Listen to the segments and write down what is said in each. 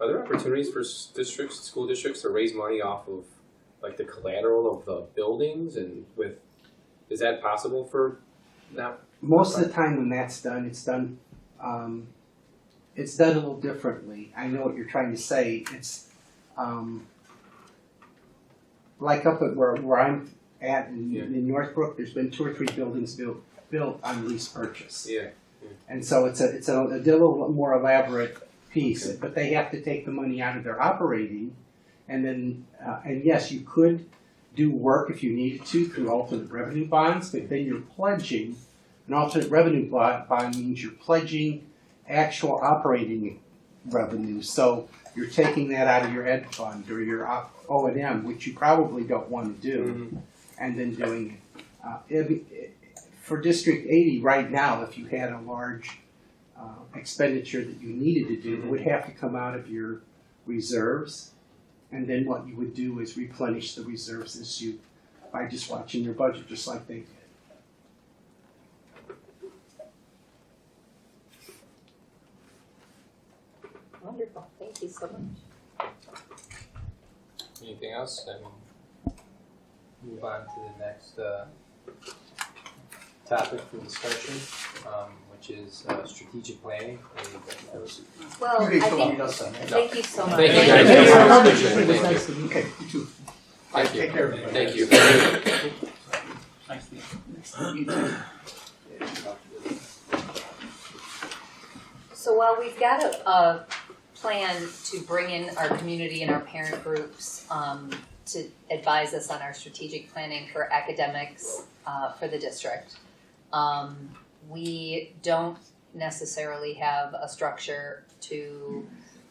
Are there opportunities for school districts to raise money off of like the collateral of the buildings, and is that possible for that? Most of the time when that's done, it's done a little differently. I know what you're trying to say. It's like up at where I'm at in Northbrook, there's been 2 or 3 buildings built on lease purchase. Yeah. And so it's a little more elaborate piece, but they have to take the money out of their operating, and then and yes, you could do work if you needed to through alternate revenue bonds, but then you're pledging. An alternate revenue bond means you're pledging actual operating revenue. So you're taking that out of your ed fund or your O&M, which you probably don't want to do, and then doing it. For District 80 right now, if you had a large expenditure that you needed to do, it would have to come out of your reserves. And then what you would do is replenish the reserves by just watching your budget, just like they did. Wonderful. Thank you so much. Anything else? Then Move on to the next topic for discussion, which is strategic planning. Well, I think, thank you so much. Thank you guys. It was nice to meet you. Okay, you too. Thank you. Take care, everybody. Thank you. Nice to meet you. So while we've got a plan to bring in our community and our parent groups to advise us on our strategic planning for academics for the district, we don't necessarily have a structure to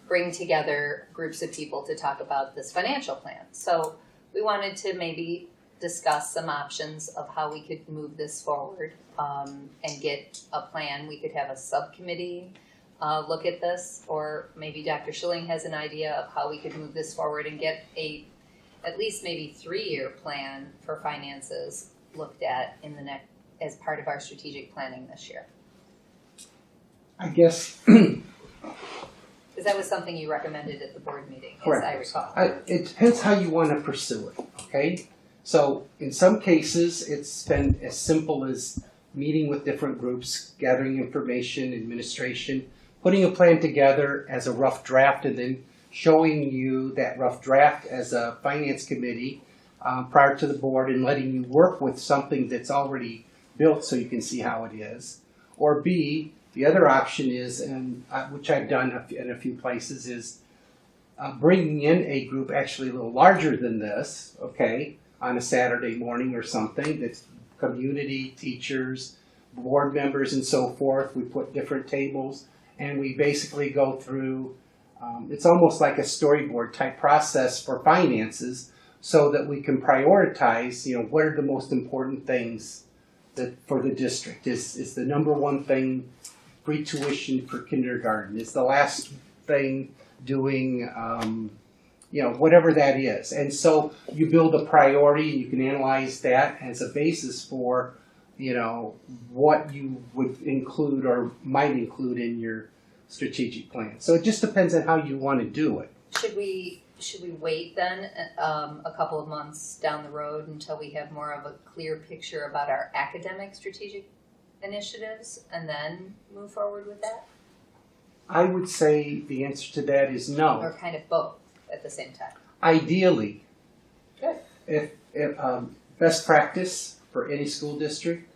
bring together groups of people to talk about this financial plan. So we wanted to maybe discuss some options of how we could move this forward and get a plan. We could have a subcommittee look at this, or maybe Dr. Schilling has an idea of how we could move this forward and get at least maybe 3-year plan for finances looked at in the next as part of our strategic planning this year. I guess Because that was something you recommended at the board meeting, correct. as I recall. It depends how you want to pursue it, okay? So in some cases, it's been as simple as meeting with different groups, gathering information, administration, putting a plan together as a rough draft, and then showing you that rough draft as a finance committee prior to the board, and letting you work with something that's already built so you can see how it is. Or B, the other option is, and which I've done in a few places, is bringing in a group actually a little larger than this, okay, on a Saturday morning or something, that's community, teachers, board members, and so forth. We put different tables, and we basically go through, it's almost like a storyboard type process for finances, so that we can prioritize, what are the most important things that for the district. Is the number one thing free tuition for kindergarten? Is the last thing doing, whatever that is? And so you build a priority, and you can analyze that as a basis for, what you would include or might include in your strategic plan. So it just depends on how you want to do it. Should we wait then a couple of months down the road until we have more of a clear picture about our academic strategic initiatives and then move forward with that? I would say the answer to that is no. Or kind of both at the same time? Ideally, Good. if best practice for any school district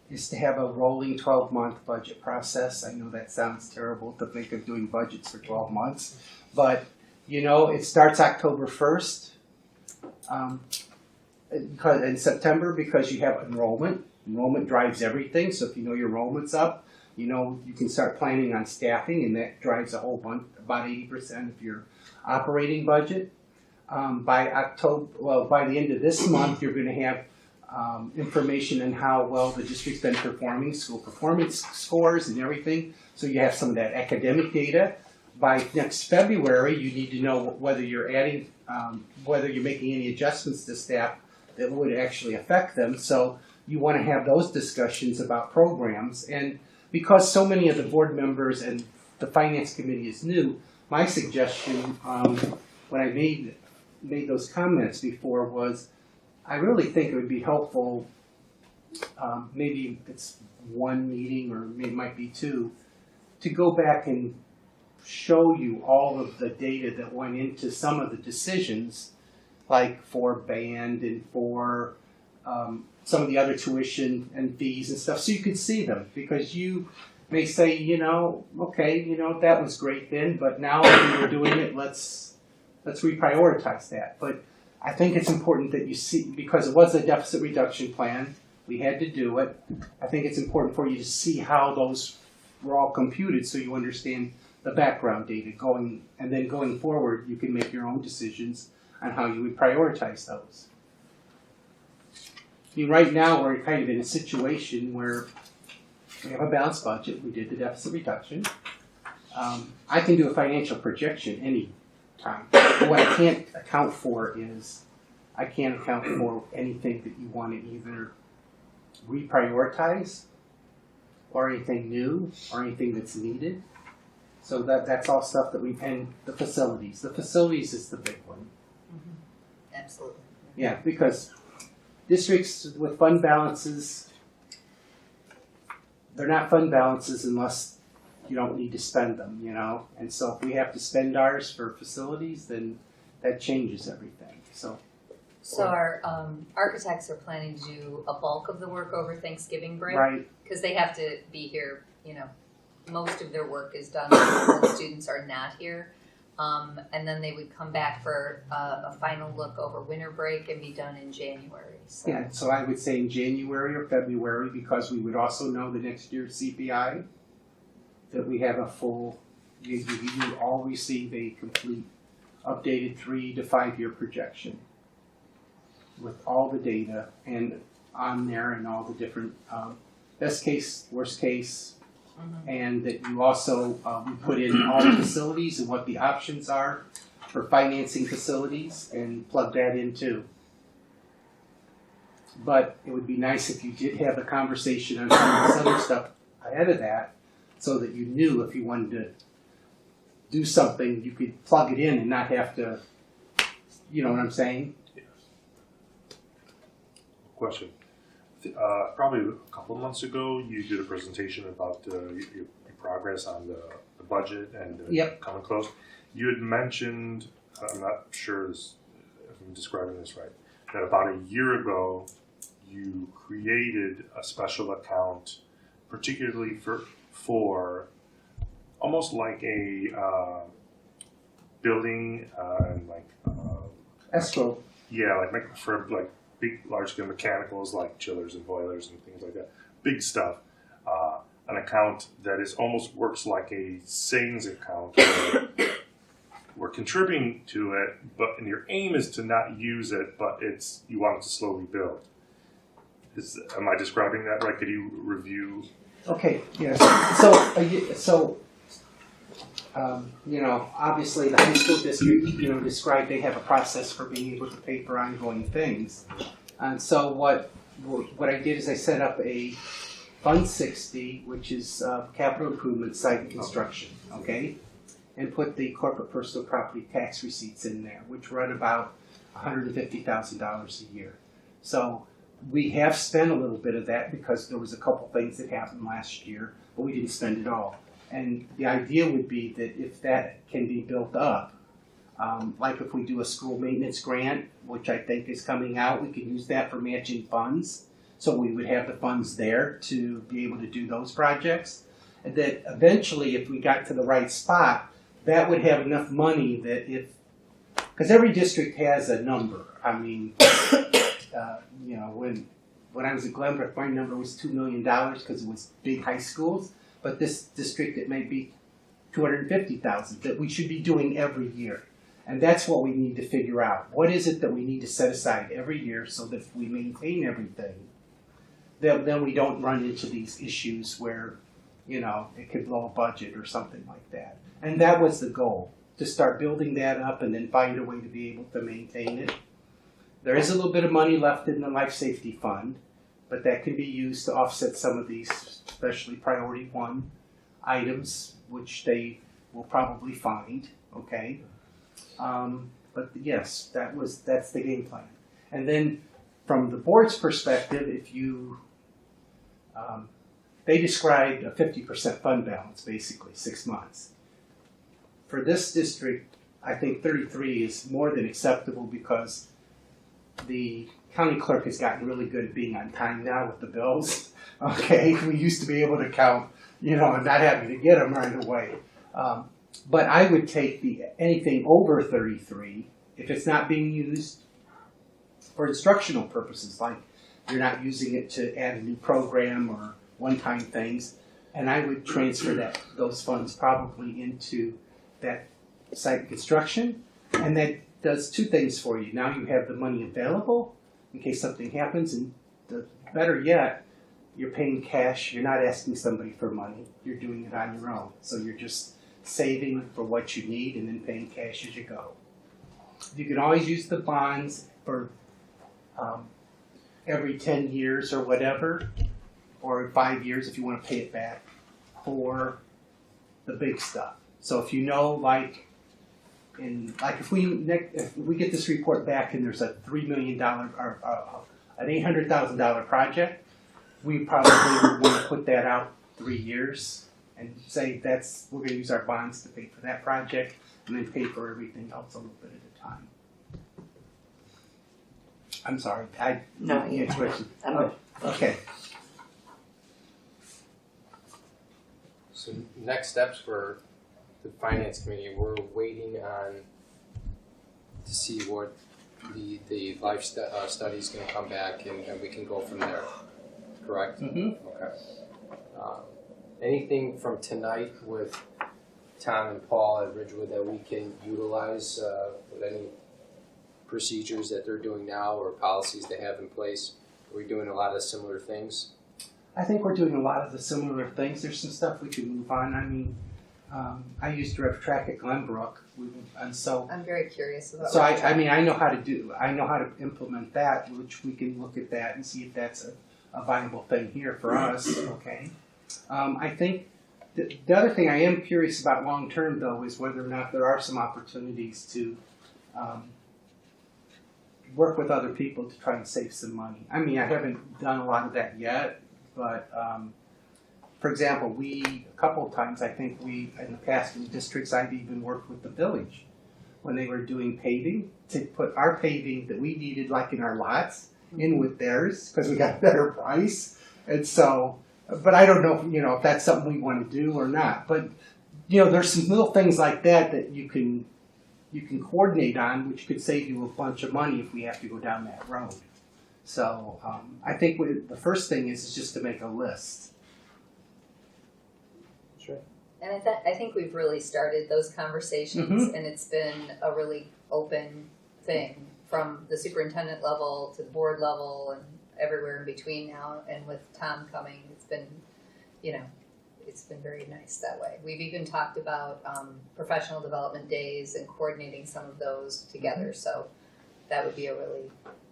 is to have a rolling 12-month budget process. I know that sounds terrible to think of doing budgets for 12 months, but it starts October 1st in September, because you have enrollment. Enrollment drives everything, so if you know your enrollment's up, you can start planning on staffing, and that drives a whole bunch, about 80% of your operating budget. By the end of this month, you're going to have information on how well the district's been performing, school performance scores and everything. So you have some of that academic data. By next February, you need to know whether you're adding, whether you're making any adjustments to staff that would actually affect them. So you want to have those discussions about programs. And because so many of the board members and the finance committee is new, my suggestion, when I made those comments before, was I really think it would be helpful, maybe it's one meeting or it might be two, to go back and show you all of the data that went into some of the decisions, like for band and for some of the other tuition and fees and stuff, so you could see them. Because you may say, okay, that was great then, but now that we're doing it, let's reprioritize that. But I think it's important that you see, because it was a deficit reduction plan, we had to do it. I think it's important for you to see how those were all computed, so you understand the background data and then going forward, you can make your own decisions on how you would prioritize those. I mean, right now, we're kind of in a situation where we have a balanced budget. We did the deficit reduction. I can do a financial projection any time. But what I can't account for is I can't account for anything that you want to either reprioritize or anything new or anything that's needed. So that's all stuff that and the facilities. The facilities is the big one. Absolutely. Yeah, because districts with fund balances, they're not fund balances unless you don't need to spend them, And so if we have to spend ours for facilities, then that changes everything. So our architects are planning to do a bulk of the work over Thanksgiving break. right, Because they have to be here, most of their work is done when the students are not here. And then they would come back for a final look over winter break and be done in January. So. yeah. So I would say in January or February, because we would also know the next year's CPI, that we have a full. You all receive a complete, updated 3 to 5 year projection with all the data and on there and all the different best case, worst case. And that you also we put in all the facilities and what the options are for financing facilities and plug that in too. But it would be nice if you did have a conversation on some of this other stuff ahead of that, so that you knew if you wanted to do something, you could plug it in and not have to, you know what I'm saying? Yes. Question. Probably a couple of months ago, you did a presentation about your progress on the budget and Yep. coming close. You had mentioned, I'm not sure if I'm describing this right, that about a year ago, you created a special account, particularly for almost like a building and Escrow. yeah, like for like big, large-scale mechanicals like chillers and boilers and things like that, big stuff. An account that is almost works like a savings account. Where we're contributing to it, and your aim is to not use it, but you want it to slowly build. Am I describing that right? Could you review? Okay. Yes. So. Obviously the high school district, described they have a process for being able to pay for ongoing things. And so what I did is I set up a Fund 60, which is capital improvement site and construction, okay? And put the corporate personal property tax receipts in there, which run about $150,000 a year. So we have spent a little bit of that because there was a couple things that happened last year, but we didn't spend it all. And the idea would be that if that can be built up, like if we do a school maintenance grant, which I think is coming out, we can use that for matching funds. So we would have the funds there to be able to do those projects. And that eventually, if we got to the right spot, that would have enough money that because every district has a number. I mean, when I was at Glenbrook, my number was $2 million because it was big high schools. But this district, it may be $250,000 that we should be doing every year. And that's what we need to figure out. What is it that we need to set aside every year so that if we maintain everything, then we don't run into these issues where, it could blow a budget or something like that. And that was the goal, to start building that up and then find a way to be able to maintain it. There is a little bit of money left in the life safety fund, but that can be used to offset some of these, especially priority 1 items, which they will probably find. okay? But yes, that's the game plan. And then from the board's perspective, if you, they described a 50% fund balance, basically 6 months. For this district, I think 33 is more than acceptable because the county clerk has gotten really good at being on time now with the bills. Okay, we used to be able to count, and not having to get them right away. But I would take anything over 33 if it's not being used for instructional purposes, like you're not using it to add a new program or one-time things, and I would transfer those funds probably into that site construction, and that does two things for you. Now you have the money available in case something happens, and better yet, you're paying cash. You're not asking somebody for money. You're doing it on your own. So you're just saving for what you need and then paying cash as you go. You can always use the bonds for every 10 years or whatever, or 5 years if you want to pay it back for the big stuff. So if if we get this report back and there's a $3 million or an $800,000 project, we probably would want to put that out 3 years and say we're going to use our bonds to pay for that project and then pay for everything else a little bit at a time. I'm sorry. No, yeah, question. I'm good. Okay. So next steps for the finance committee, we're waiting to see what the life study is going to come back, and we can go from there. Correct? Mm-hmm. Okay. Anything from tonight with Tom and Paul at Ridgewood that we can utilize with any procedures that they're doing now or policies they have in place? Are we doing a lot of similar things? I think we're doing a lot of the similar things. There's some stuff we can move on. I mean, I used to rev track at Glenbrook, and so. I'm very curious about. So I mean, I know how to implement that, which we can look at that and see if that's a viable thing here for us. Okay. I think the other thing I am curious about long term though is whether or not there are some opportunities to work with other people to try and save some money. I mean, I haven't done a lot of that yet, but for example, a couple of times I think in the past in districts I've even worked with the village when they were doing paving to put our paving that we needed like in our lots in with theirs because we got a better price. And so, but I don't know if that's something we want to do or not. But there's some little things like that you can coordinate on, which could save you a bunch of money if we have to go down that road. So I think the first thing is just to make a list. Sure. And I think we've really started those conversations, and it's been a really open thing from the superintendent level to the board level and everywhere in between now. And with Tom coming, it's been very nice that way. We've even talked about professional development days and coordinating some of those together. So that would be a really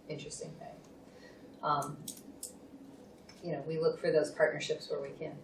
interesting thing. We look for those partnerships where we can.